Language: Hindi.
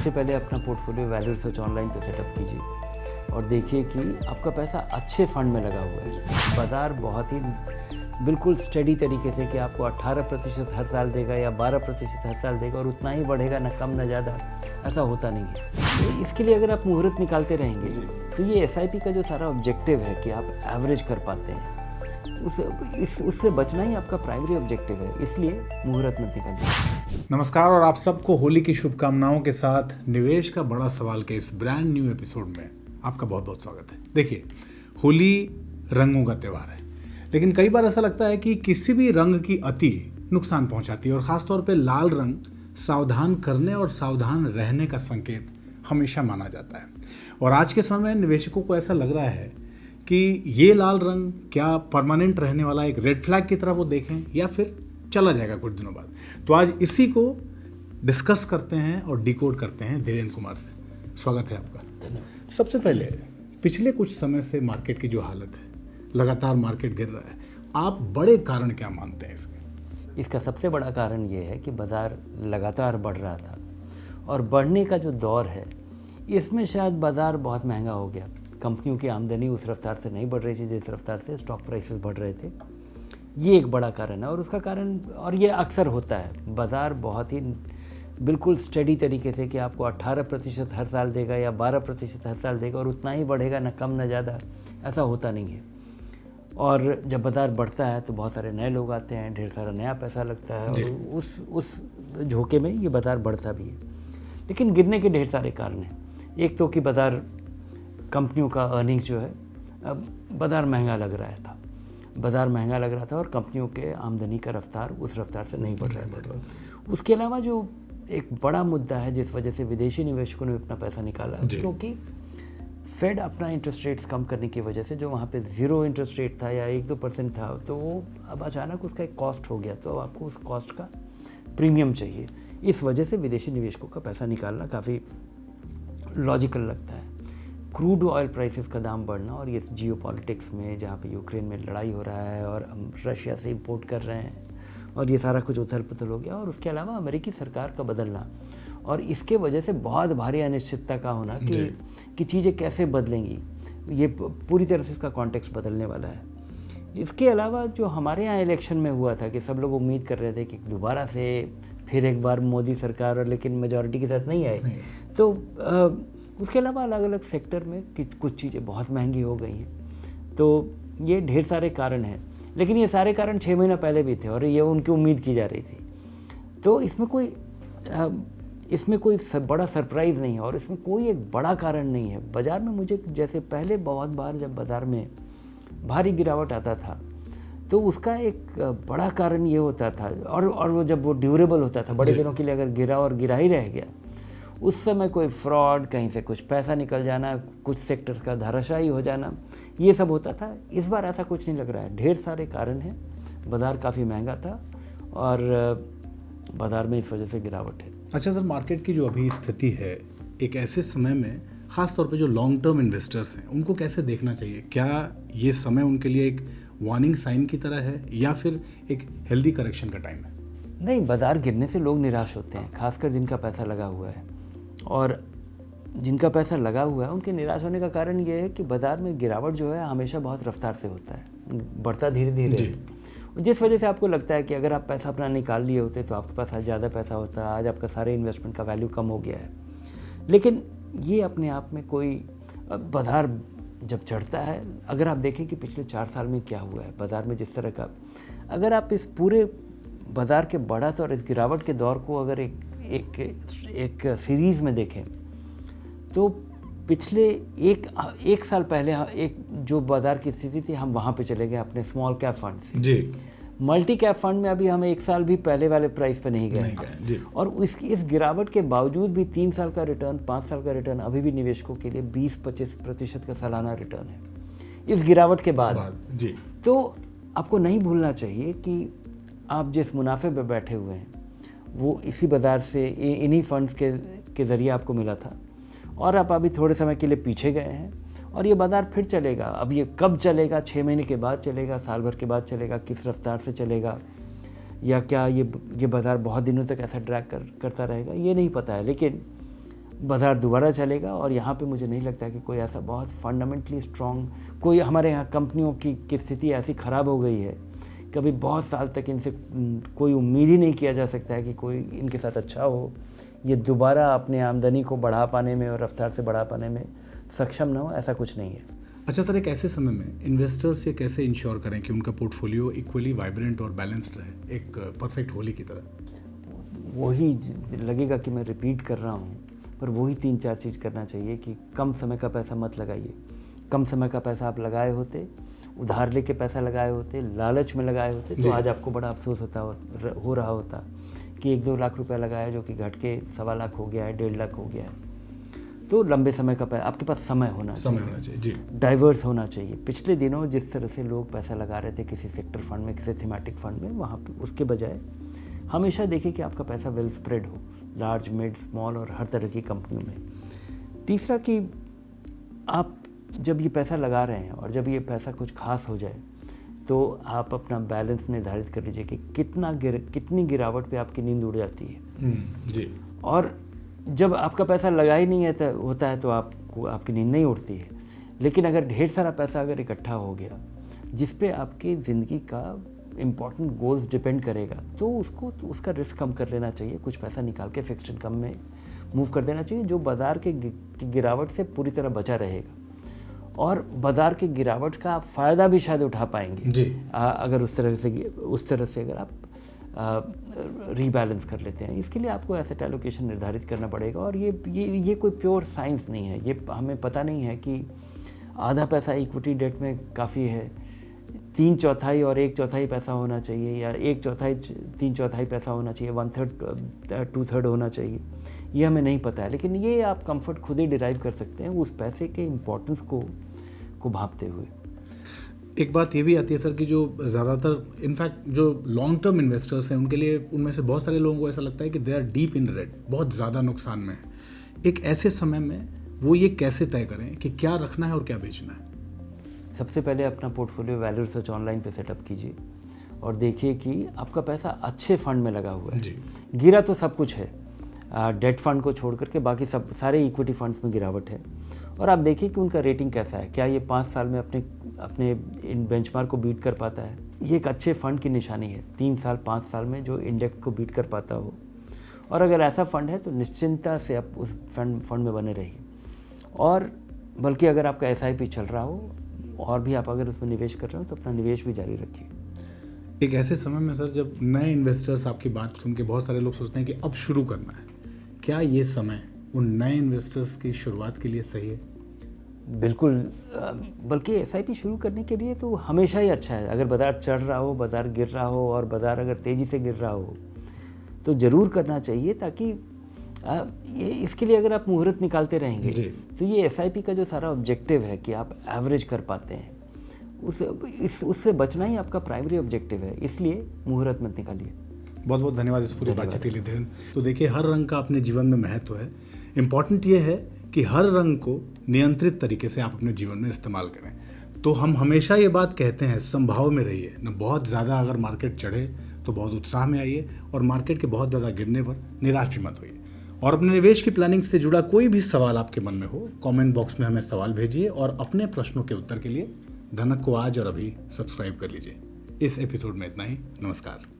सबसे पहले अपना पोर्टफोलियो वैल्यू रिसर्च ऑनलाइन पे सेटअप कीजिए और देखिए कि आपका पैसा अच्छे फंड में लगा हुआ है। बाज़ार बहुत ही बिल्कुल स्टडी तरीके से कि आपको 18% हर साल देगा या 12% हर साल देगा और उतना ही बढ़ेगा, ना कम ना ज़्यादा, ऐसा होता नहीं है। तो इसके लिए अगर आप मुहूर्त निकालते रहेंगे तो ये SIP का जो सारा ऑब्जेक्टिव है कि आप एवरेज कर पाते हैं, उससे बचना ही आपका प्राइमरी ऑब्जेक्टिव है, इसलिए मुहूर्त मत निकालिए। नमस्कार और आप सबको होली की शुभकामनाओं के साथ निवेश का बड़ा सवाल के इस ब्रांड न्यू एपिसोड में आपका बहुत बहुत स्वागत है। देखिए, होली रंगों का त्यौहार है, लेकिन कई बार ऐसा लगता है कि किसी भी रंग की अति नुकसान पहुंचाती है और ख़ासतौर पे लाल रंग सावधान करने और सावधान रहने का संकेत हमेशा माना जाता है। और आज के समय में निवेशकों को ऐसा लग रहा है कि ये लाल रंग क्या परमानेंट रहने वाला एक रेड फ्लैग की तरह वो देखें या फिर चला जाएगा कुछ दिनों बाद। तो आज इसी को डिस्कस करते हैं और डिकोड करते हैं धीरेन्द्र कुमार से। स्वागत है आपका। सबसे पहले पिछले कुछ समय से मार्केट की जो हालत है, लगातार मार्केट गिर रहा है, आप बड़े कारण क्या मानते हैं इसके? इसका सबसे बड़ा कारण ये है कि बाज़ार लगातार बढ़ रहा था और बढ़ने का जो दौर है इसमें शायद बाज़ार बहुत महंगा हो गया। कंपनियों की आमदनी उस रफ्तार से नहीं बढ़ रही थी जिस रफ्तार से स्टॉक प्राइसेस बढ़ रहे थे। ये एक बड़ा कारण है और उसका कारण, और ये अक्सर होता है, बाज़ार बहुत ही बिल्कुल स्टडी तरीके से कि आपको 18% हर साल देगा या 12% हर साल देगा और उतना ही बढ़ेगा, ना कम ना ज़्यादा, ऐसा होता नहीं है। और जब बाज़ार बढ़ता है तो बहुत सारे नए लोग आते हैं, ढेर सारा नया पैसा लगता है और उस झोंके में ये बाज़ार बढ़ता भी है। लेकिन गिरने के ढेर सारे कारण हैं। एक तो कि बाज़ार, कंपनियों का अर्निंग्स जो है, अब बाज़ार महंगा लग रहा था और कंपनियों के आमदनी का रफ्तार उस रफ्तार से नहीं बढ़ रहा था। उसके अलावा जो एक बड़ा मुद्दा है जिस वजह से विदेशी निवेशकों ने अपना पैसा निकाला, क्योंकि फेड अपना इंटरेस्ट रेट्स कम करने की वजह से, जो वहाँ पे 0 इंटरेस्ट रेट था या 1-2% था, तो वो अब अचानक उसका एक कॉस्ट हो गया, तो अब आपको उस कॉस्ट का प्रीमियम चाहिए। इस वजह से विदेशी निवेशकों का पैसा निकालना काफ़ी लॉजिकल लगता है। क्रूड ऑयल प्राइसेस का दाम बढ़ना और ये जियोपॉलिटिक्स में, जहाँ पे यूक्रेन में लड़ाई हो रहा है और हम रशिया से इंपोर्ट कर रहे हैं और ये सारा कुछ उथल पुथल हो गया, और उसके अलावा अमेरिकी सरकार का बदलना और इसके वजह से बहुत भारी अनिश्चितता का होना कि चीज़ें कैसे बदलेंगी, ये पूरी तरह से इसका कॉन्टेक्स्ट बदलने वाला है। इसके अलावा जो हमारे यहाँ इलेक्शन में हुआ था कि सब लोग उम्मीद कर रहे थे कि दोबारा से फिर एक बार मोदी सरकार, और लेकिन मेजॉरिटी के साथ नहीं आई, तो उसके अलावा अलग अलग सेक्टर में कुछ चीज़ें बहुत महंगी हो गई हैं। तो ये ढेर सारे कारण हैं, लेकिन ये सारे कारण 6 महीना पहले भी थे और ये उनकी उम्मीद की जा रही थी। तो इसमें कोई बड़ा सरप्राइज़ नहीं है और इसमें कोई एक बड़ा कारण नहीं है। बाज़ार में मुझे, जैसे पहले बहुत बार जब बाज़ार में भारी गिरावट आता था तो उसका एक बड़ा कारण ये होता था, और वो जब वो ड्यूरेबल होता था, बड़े दिनों के लिए अगर गिरा और गिरा ही रह गया, उस समय कोई फ्रॉड, कहीं से कुछ पैसा निकल जाना, कुछ सेक्टर्स का धराशायी हो जाना, ये सब होता था। इस बार ऐसा कुछ नहीं लग रहा है। ढेर सारे कारण हैं, बाज़ार काफ़ी महंगा था और बाज़ार में इस वजह से गिरावट है। अच्छा सर, मार्केट की जो अभी स्थिति है, एक ऐसे समय में ख़ास तौर पे जो लॉन्ग टर्म इन्वेस्टर्स हैं उनको कैसे देखना चाहिए? क्या ये समय उनके लिए एक वार्निंग साइन की तरह है या फिर एक हेल्दी करेक्शन का टाइम है? नहीं, बाज़ार गिरने से लोग निराश होते हैं, खासकर जिनका पैसा लगा हुआ है। और जिनका पैसा लगा हुआ है उनके निराश होने का कारण ये है कि बाज़ार में गिरावट जो है हमेशा बहुत रफ्तार से होता है, बढ़ता धीरे धीरे, जिस वजह से आपको लगता है कि अगर आप पैसा अपना निकाल लिए होते तो आपके पास आज ज़्यादा पैसा होता, आज आपका सारे इन्वेस्टमेंट का वैल्यू कम हो गया है। लेकिन ये अपने आप में कोई, बाज़ार जब चढ़ता है, अगर आप देखें कि पिछले 4 साल में क्या हुआ है बाज़ार में, जिस तरह का, अगर आप इस पूरे बाज़ार के बढ़त और इस गिरावट के दौर को अगर एक सीरीज़ में देखें तो पिछले एक साल पहले एक जो बाज़ार की स्थिति थी, हम वहाँ पे चले गए अपने स्मॉल कैप फंड से जी। मल्टी कैप फंड में अभी हम 1 साल भी पहले वाले प्राइस पे नहीं गए और इस गिरावट के बावजूद भी 3 साल का रिटर्न, 5 साल का रिटर्न अभी भी निवेशकों के लिए 20-25% का सालाना रिटर्न है इस गिरावट के बाद जी। तो आपको नहीं भूलना चाहिए कि आप जिस मुनाफे पे बैठे हुए हैं वो इसी बाज़ार से, इन्हीं फंड्स के ज़रिए आपको मिला था और आप अभी थोड़े समय के लिए पीछे गए हैं और ये बाज़ार फिर चलेगा। अब ये कब चलेगा, 6 महीने के बाद चलेगा, साल भर के बाद चलेगा, किस रफ्तार से चलेगा, या क्या ये बाज़ार बहुत दिनों तक ऐसा ड्रैग करता रहेगा, ये नहीं पता है। लेकिन बाज़ार दोबारा चलेगा। और यहाँ पे मुझे नहीं लगता कि कोई ऐसा बहुत फंडामेंटली स्ट्रॉन्ग, कोई हमारे यहाँ कंपनियों की स्थिति ऐसी ख़राब हो गई है, कभी बहुत साल तक इनसे कोई उम्मीद ही नहीं किया जा सकता है कि कोई इनके साथ अच्छा हो, ये दोबारा अपने आमदनी को बढ़ा पाने में और रफ्तार से बढ़ा पाने में सक्षम ना हो, ऐसा कुछ नहीं है। अच्छा सर, एक ऐसे समय में इन्वेस्टर्स ये कैसे इंश्योर करें कि उनका पोर्टफोलियो इक्वली वाइब्रेंट और बैलेंस्ड रहे, एक परफेक्ट होली की तरह? वही लगेगा कि मैं रिपीट कर रहा हूँ, पर वही 3-4 चीज़ करना चाहिए कि कम समय का पैसा मत लगाइए। कम समय का पैसा आप लगाए होते, उधार लेके पैसा लगाए होते, लालच में लगाए होते, तो आज आपको बड़ा अफसोस हो रहा होता कि 1-2 लाख रुपया लगाया जो कि घट के 1.25 लाख हो गया है, 1.5 लाख हो गया है। तो लंबे समय का पैसा, आपके पास समय होना चाहिए जी, डाइवर्स होना चाहिए। पिछले दिनों जिस तरह से लोग पैसा लगा रहे थे किसी सेक्टर फंड में, किसी थीमेटिक फंड में, वहाँ पे उसके बजाय हमेशा देखिए कि आपका पैसा वेल स्प्रेड हो, लार्ज, मिड, स्मॉल और हर तरह की कंपनियों में। तीसरा कि आप जब ये पैसा लगा रहे हैं और जब ये पैसा कुछ खास हो जाए तो आप अपना बैलेंस निर्धारित कर लीजिए कि कितनी गिरावट पे आपकी नींद उड़ जाती है। जी। और जब आपका पैसा लगा ही नहीं होता है तो आपकी नींद नहीं उड़ती है। लेकिन अगर ढेर सारा पैसा अगर इकट्ठा हो गया जिस पे आपकी ज़िंदगी का इम्पॉर्टेंट गोल्स डिपेंड करेगा, तो उसका रिस्क कम कर लेना चाहिए। कुछ पैसा निकाल के फिक्स्ड इनकम में मूव कर देना चाहिए, जो बाज़ार के गिरावट से पूरी तरह बचा रहेगा और बाज़ार की गिरावट का आप फ़ायदा भी शायद उठा पाएंगे जी। अगर उस तरह से अगर आप रीबैलेंस कर लेते हैं। इसके लिए आपको एसेट एलोकेशन निर्धारित करना पड़ेगा। और ये कोई प्योर साइंस नहीं है। ये हमें पता नहीं है कि आधा पैसा इक्विटी डेट में काफ़ी है, 3/4 और 1/4 पैसा होना चाहिए, या 1/4 3/4 पैसा होना चाहिए, 1/3 2/3 होना चाहिए। ये हमें नहीं पता है, लेकिन ये आप कंफर्ट खुद ही डिराइव कर सकते हैं उस पैसे के इम्पोर्टेंस को भांपते हुए। एक बात ये भी आती है सर कि जो ज़्यादातर इनफैक्ट जो लॉन्ग टर्म इन्वेस्टर्स हैं उनके लिए, उनमें से बहुत सारे लोगों को ऐसा लगता है कि they are deep in red, बहुत ज़्यादा नुकसान में है। एक ऐसे समय में वो ये कैसे तय करें कि क्या रखना है और क्या बेचना है? सबसे पहले अपना पोर्टफोलियो वैल्यू रिसर्च ऑनलाइन पे सेटअप कीजिए और देखिए कि आपका पैसा अच्छे फंड में लगा हुआ है। जी। गिरा तो सब कुछ है, डेट फंड को छोड़ करके बाकी सारे इक्विटी फंड्स में गिरावट है। और आप देखिए कि उनका रेटिंग कैसा है, क्या ये 5 साल में अपने इन बेंचमार्क को बीट कर पाता है। ये एक अच्छे फंड की निशानी है, 3 साल 5 साल में जो इंडेक्स को बीट कर पाता हो। और अगर ऐसा फंड है तो निश्चिंतता से आप उस फंड में बने रहिए। और बल्कि अगर आपका SIP चल रहा हो और भी आप अगर उसमें निवेश कर रहे हो तो अपना निवेश भी जारी रखिए। एक ऐसे समय में सर जब नए इन्वेस्टर्स आपकी बात सुन के बहुत सारे लोग सोचते हैं कि अब शुरू करना है, क्या ये समय उन नए इन्वेस्टर्स की शुरुआत के लिए सही है? बिल्कुल, बल्कि SIP शुरू करने के लिए तो हमेशा ही अच्छा है। अगर बाज़ार चढ़ रहा हो, बाज़ार गिर रहा हो और बाज़ार अगर तेज़ी से गिर रहा हो तो ज़रूर करना चाहिए, ताकि इसके लिए अगर आप मुहूर्त निकालते रहेंगे तो ये SIP का जो सारा ऑब्जेक्टिव है कि आप एवरेज कर पाते हैं, उससे बचना ही आपका प्राइमरी ऑब्जेक्टिव है। इसलिए मुहूर्त मत निकालिए। बहुत बहुत धन्यवाद इस पूरी बातचीत के लिए धीरेन्द्र। तो देखिए, हर रंग का अपने जीवन में महत्व है। इम्पॉर्टेंट ये है कि हर रंग को नियंत्रित तरीके से आप अपने जीवन में इस्तेमाल करें। तो हम हमेशा ये बात कहते हैं, संभाव में रहिए न। बहुत ज़्यादा अगर मार्केट चढ़े तो बहुत उत्साह में आइए, और मार्केट के बहुत ज़्यादा गिरने पर निराश भी मत होइए। और अपने निवेश की प्लानिंग से जुड़ा कोई भी सवाल आपके मन में हो, कमेंट बॉक्स में हमें सवाल भेजिए, और अपने प्रश्नों के उत्तर के लिए धनक को आज और अभी सब्सक्राइब कर लीजिए। इस एपिसोड में इतना ही। नमस्कार।